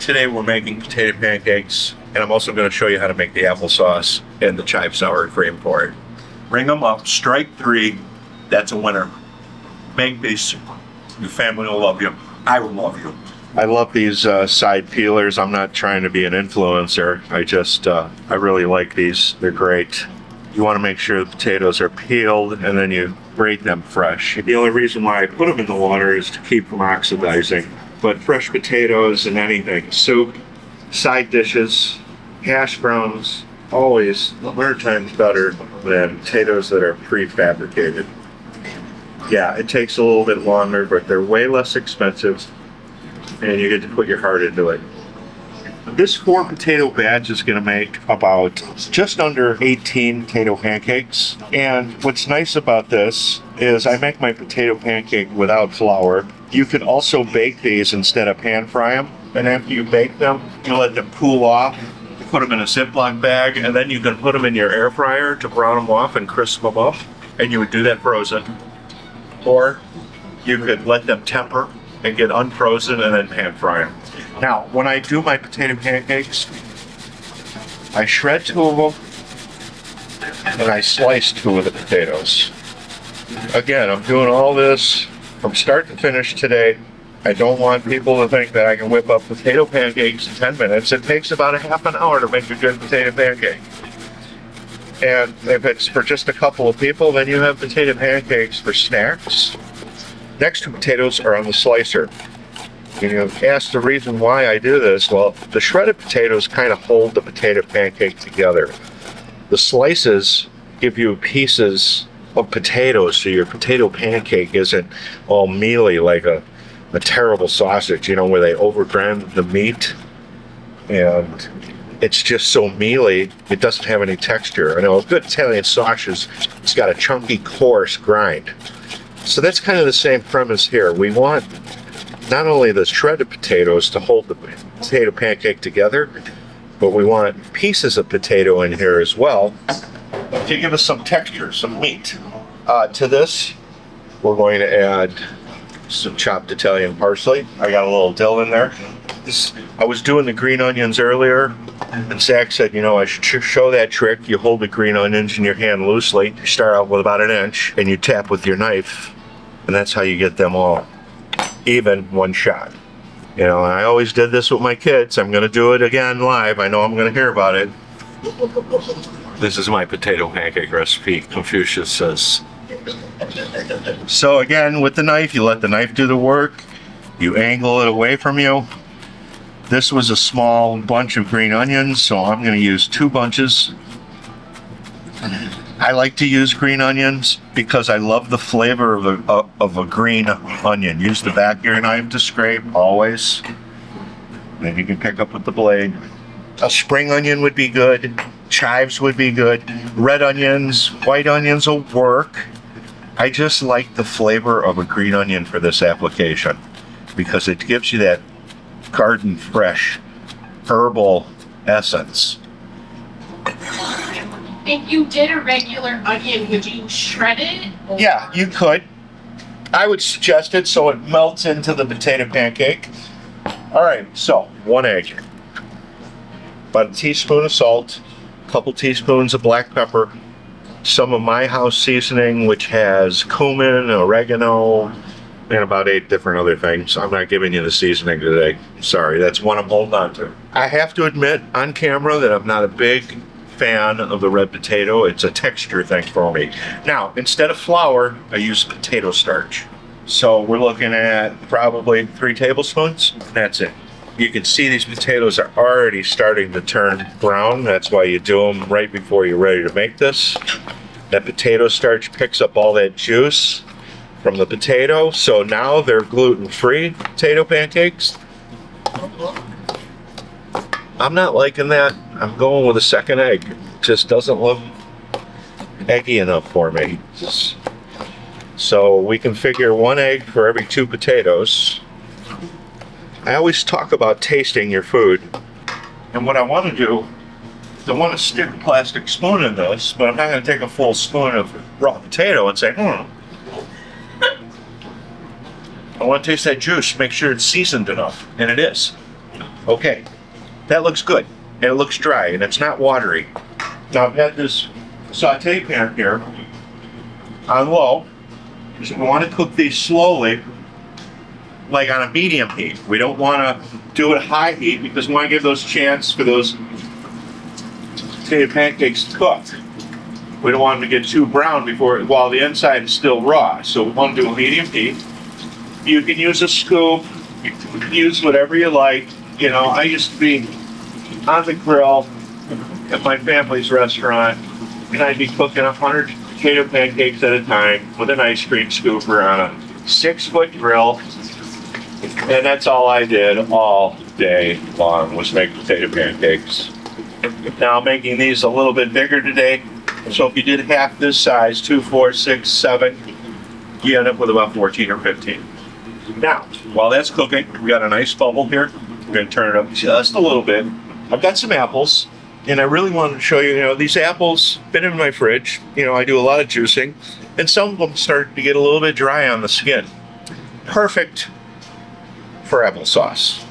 Today we're making potato pancakes, and I'm also going to show you how to make the applesauce and the chive sour cream for it. Ring them up, strike 3, that's a winner. Make these, your family will love you. I will love you. I love these side peelers. I'm not trying to be an influencer. I really like these. They're great. You want to make sure the potatoes are peeled and then you grate them fresh. The only reason why I put them in the water is to keep from oxidizing. But fresh potatoes and anything, soup, side dishes, hash browns, always 100 times better than potatoes that are prefabricated. Yeah, it takes a little bit longer, but they're way less expensive, and you get to put your heart into it. This 4 potato batch is going to make about just under 18 potato pancakes. And what's nice about this is I make my potato pancake without flour. You can also bake these instead of pan fry them. And after you bake them, you let them cool off. You put them in a Ziploc bag, and then you can put them in your air fryer to brown them off and crisp them up. And you would do that frozen. Or you could let them temper and get unfrozen and then pan fry them. Now, when I do my potato pancakes, I shred 2 of them and I slice 2 of the potatoes. Again, I'm doing all this from start to finish today. I don't want people to think that I can whip up potato pancakes in 10 minutes. It takes about a half an hour to make a good potato pancake. And if it's for just a couple of people, then you have potato pancakes for snacks. Next 2 potatoes are on the slicer. You know, ask the reason why I do this. Well, the shredded potatoes kind of hold the potato pancake together. The slices give you pieces of potatoes, so your potato pancake isn't all mealy like a terrible sausage, you know, where they overgrind the meat and it's just so mealy, it doesn't have any texture. I know a good Italian sausage, it's got a chunky, coarse grind. So that's kind of the same premise here. We want not only the shredded potatoes to hold the potato pancake together, but we want pieces of potato in here as well to give us some texture, some meat. To this, we're going to add some chopped Italian parsley. I got a little dill in there. I was doing the green onions earlier, and Zach said, you know, I should show that trick. You hold the green onions in your hand loosely. You start out with about 1 inch, and you tap with your knife, and that's how you get them all even one shot. You know, and I always did this with my kids. I'm going to do it again live. I know I'm going to hear about it. This is my potato pancake recipe, Confucius says. So again, with the knife, you let the knife do the work. You angle it away from you. This was a small bunch of green onions, so I'm going to use 2 bunches. I like to use green onions because I love the flavor of a green onion. Use the back of your knife to scrape, always. Then you can pick up with the blade. A spring onion would be good. Chives would be good. Red onions, white onions will work. I just like the flavor of a green onion for this application because it gives you that garden fresh herbal essence. If you did a regular onion, would you shred it? Yeah, you could. I would suggest it so it melts into the potato pancake. All right, so 1 egg, about a teaspoon of salt, a couple teaspoons of black pepper, some of my house seasoning, which has cumin, oregano, and about 8 different other things. I'm not giving you the seasoning today. Sorry, that's one I'm holding on to. I have to admit on camera that I'm not a big fan of the red potato. It's a texture thing for me. Now, instead of flour, I use potato starch. So we're looking at probably 3 tablespoons. That's it. You can see these potatoes are already starting to turn brown. That's why you do them right before you're ready to make this. That potato starch picks up all that juice from the potato. So now they're gluten-free potato pancakes. I'm not liking that. I'm going with a 2nd egg. It just doesn't look eggy enough for me. So we can figure 1 egg for every 2 potatoes. I always talk about tasting your food. And what I want to do is I want to stick a plastic spoon in this, but I'm not going to take a full spoon of raw potato and say, I want to taste that juice, make sure it's seasoned enough. And it is. Okay, that looks good. And it looks dry and it's not watery. Now I've had this saute pan here on low. So we want to cook these slowly, like on a medium heat. We don't want to do it high heat because we want to give those chance for those potato pancakes to cook. We don't want them to get too brown while the inside is still raw. So we want to do a medium heat. You can use a scoop, you can use whatever you like. You know, I used to be on the grill at my family's restaurant, and I'd be cooking 100 potato pancakes at a time with an ice cream scooper on a 6-foot grill. And that's all I did all day long was make potato pancakes. Now I'm making these a little bit bigger today. So if you did half this size, 2, 4, 6, 7, you end up with about 14 or 15. Now, while that's cooking, we got a nice bubble here. We're going to turn it up just a little bit. I've got some apples, and I really wanted to show you, these apples been in my fridge. I do a lot of juicing, and some of them start to get a little bit dry on the skin. Perfect for applesauce.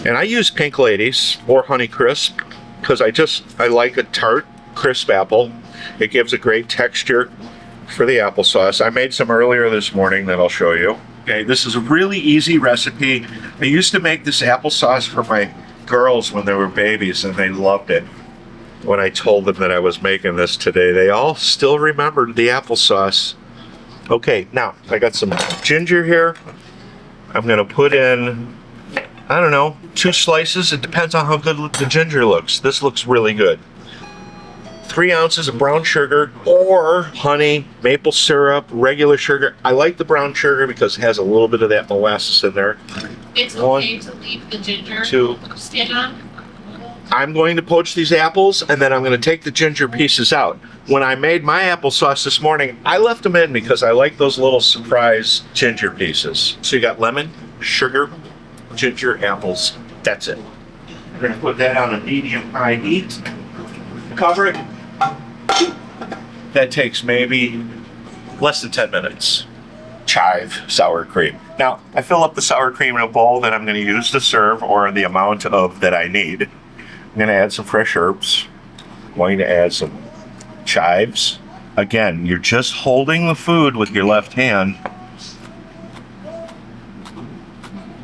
And I use Pink Ladies or Honeycrisp because I like a tart, crisp apple. It gives a great texture for the applesauce. I made some earlier this morning that I'll show you. Okay, this is a really easy recipe. I used to make this applesauce for my girls when they were babies, and they loved it. When I told them that I was making this today, they all still remembered the applesauce. Okay, now I got some ginger here. I'm gonna put in, 2 slices. It depends on how good the ginger looks. This looks really good. 3 ounces of brown sugar or honey, maple syrup, regular sugar. I like the brown sugar because it has a little bit of that molasses in there. It's okay to leave the ginger 2. skin on. I'm going to poach these apples and then I'm going to take the ginger pieces out. When I made my applesauce this morning, I left them in because I like those little surprise ginger pieces. So you got lemon, sugar, ginger, apples. That's it. We're going to put that on a medium-high heat. Cover it. That takes maybe less than 10 minutes. Chive sour cream. Now, I fill up the sour cream in a bowl that I'm going to use to serve, or the amount of that I need. I'm going to add some fresh herbs. I'm going to add some chives. Again, you're just holding the food with your left hand.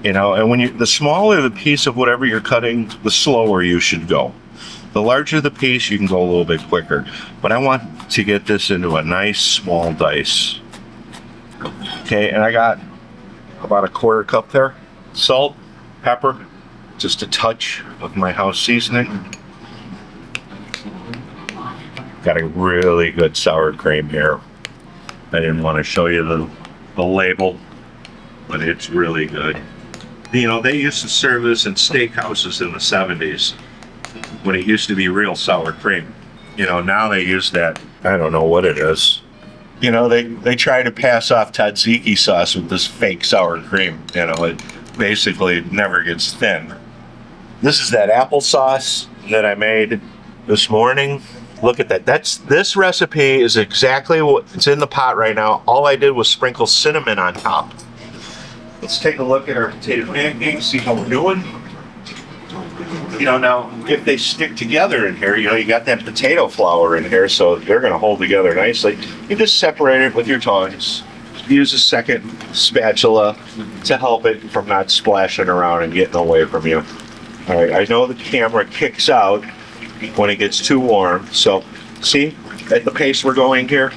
And the smaller the piece of whatever you're cutting, the slower you should go. The larger the piece, you can go a little bit quicker. But I want to get this into a nice small dice. Okay, and I got about a 1/4 cup there. Salt, pepper, just a touch of my house seasoning. Got a really good sour cream here. I didn't want to show you the label, but it's really good. They used to serve this in steakhouses in the 70s. When it used to be real sour cream. Now they use that, I don't know what it is. They try to pass off tzatziki sauce with this fake sour cream. It basically never gets thin. This is that applesauce that I made this morning. Look at that. This recipe is exactly it's in the pot right now. All I did was sprinkle cinnamon on top. Let's take a look at our potato pancakes, see how we're doing. Now, if they stick together in here, you got that potato flour in here, so they're going to hold together nicely. You just separate it with your tongs. Use a second spatula to help it from not splashing around and getting away from you. All right, I know the camera kicks out when it gets too warm, so see, at the pace we're going here,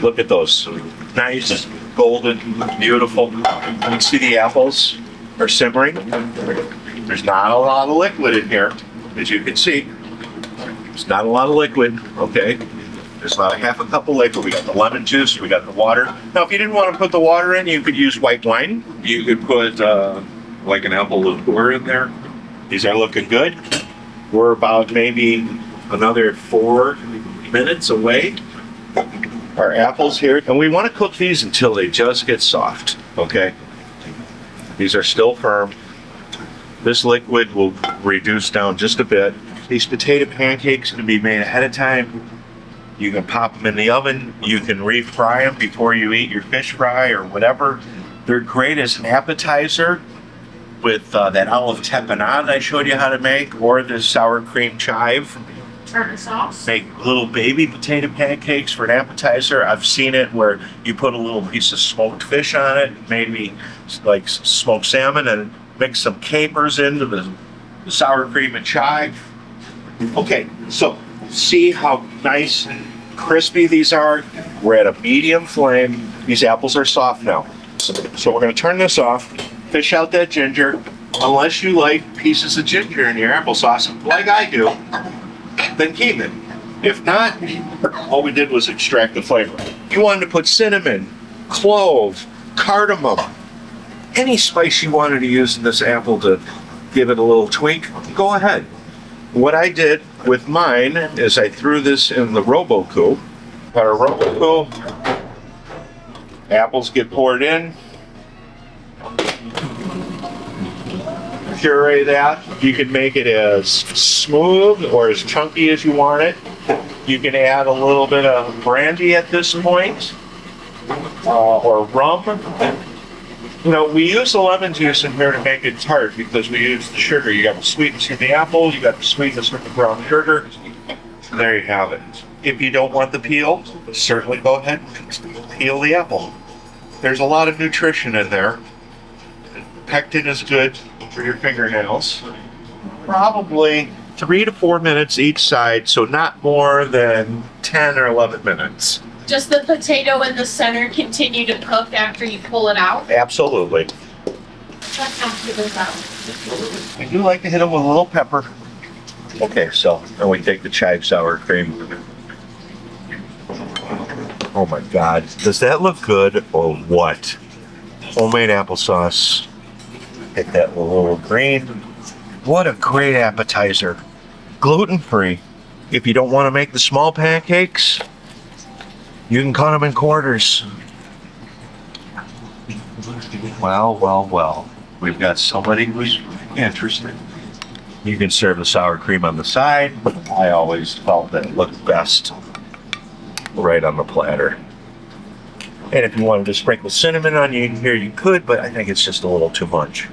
look at those. Nice, golden, beautiful. You can see the apples are simmering. There's not a lot of liquid in here, as you can see. There's not a lot of liquid, okay? There's about a 1/2 cup of liquid. We got the lemon juice, we got the water. Now, if you didn't want to put the water in, you could use white wine. You could put like an apple liqueur in there. These are looking good. We're about maybe another 4 minutes away. Our apples here, and we want to cook these until they just get soft, okay? These are still firm. This liquid will reduce down just a bit. These potato pancakes can be made ahead of time. You can pop them in the oven. You can refry them before you eat your fish fry or whatever. They're great as an appetizer, with that olive tapenade I showed you how to make, or this sour cream chive. Tartar sauce. Make little baby potato pancakes for an appetizer. I've seen it where you put a little piece of smoked fish on it, maybe like smoked salmon, and mix some capers into the sour cream and chive. Okay, so see how nice and crispy these are? We're at a medium flame. These apples are soft now. So we're going to turn this off, fish out that ginger. Unless you like pieces of ginger in your applesauce, like I do, then keep it. If not, all we did was extract the flavor. You wanted to put cinnamon, clove, cardamom, any spice you wanted to use in this apple to give it a little tweak, go ahead. What I did with mine is I threw this in the Robocoup. Got a Robocoup. Apples get poured in. Puree that. You can make it as smooth or as chunky as you want it. You can add a little bit of brandy at this point, or rum. You know, we use the lemon juice in here to make it tart because we use the sugar. You got the sweetness from the apple, you got the sweetness from the brown sugar. There you have it. If you don't want the peel, certainly go ahead and peel the apple. There's a lot of nutrition in there. Pectin is good for your fingernails. Probably 3 to 4 minutes each side, so not more than 10 or 11 minutes. Does the potato in the center continue to cook after you pull it out? Absolutely. That sounds good as well. I do like to hit them with a little pepper. Okay, so then we take the chive sour cream. Oh my God, does that look good or what? Homemade applesauce. Hit that with a little green. What a great appetizer. Gluten-free. If you don't want to make the small pancakes, you can cut them in quarters. Well. We've got somebody who's interested. You can serve the sour cream on the side. I always felt that it looked best right on the platter. And if you wanted to sprinkle cinnamon on here, you could, but I think it's just a little too much.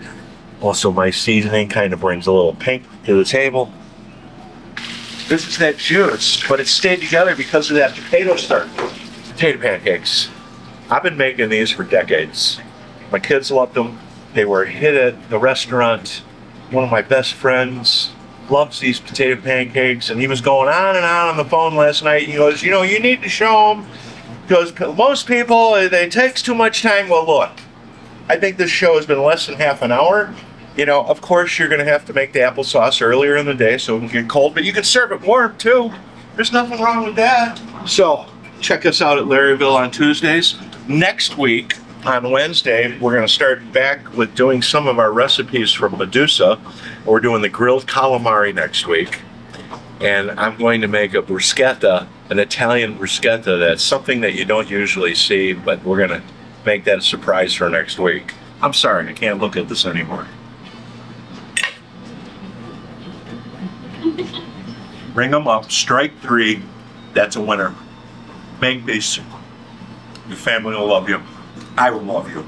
Also, my seasoning kind of brings a little pink to the table. This is that juice, but it stayed together because of that potato starch. Potato pancakes. I've been making these for decades. My kids loved them. They were a hit at the restaurant. One of my best friends loves these potato pancakes, and he was going on and on the phone last night. He goes, you know, you need to show them, because most people, it takes too much time. Well, look, I think this show has been less than half an hour. You know, of course, you're going to have to make the applesauce earlier in the day so it can get cold, but you can serve it warm, too. There's nothing wrong with that. So, check us out at Larryville on Tuesdays. Next week, on Wednesday, we're going to start back with doing some of our recipes from Medusa. We're doing the grilled calamari next week. And I'm going to make a bruschetta, an Italian bruschetta. That's something that you don't usually see, but we're going to make that a surprise for next week. I'm sorry, I can't look at this anymore. Ring them up, strike 3. That's a winner. Make these. Your family will love you. I will love you.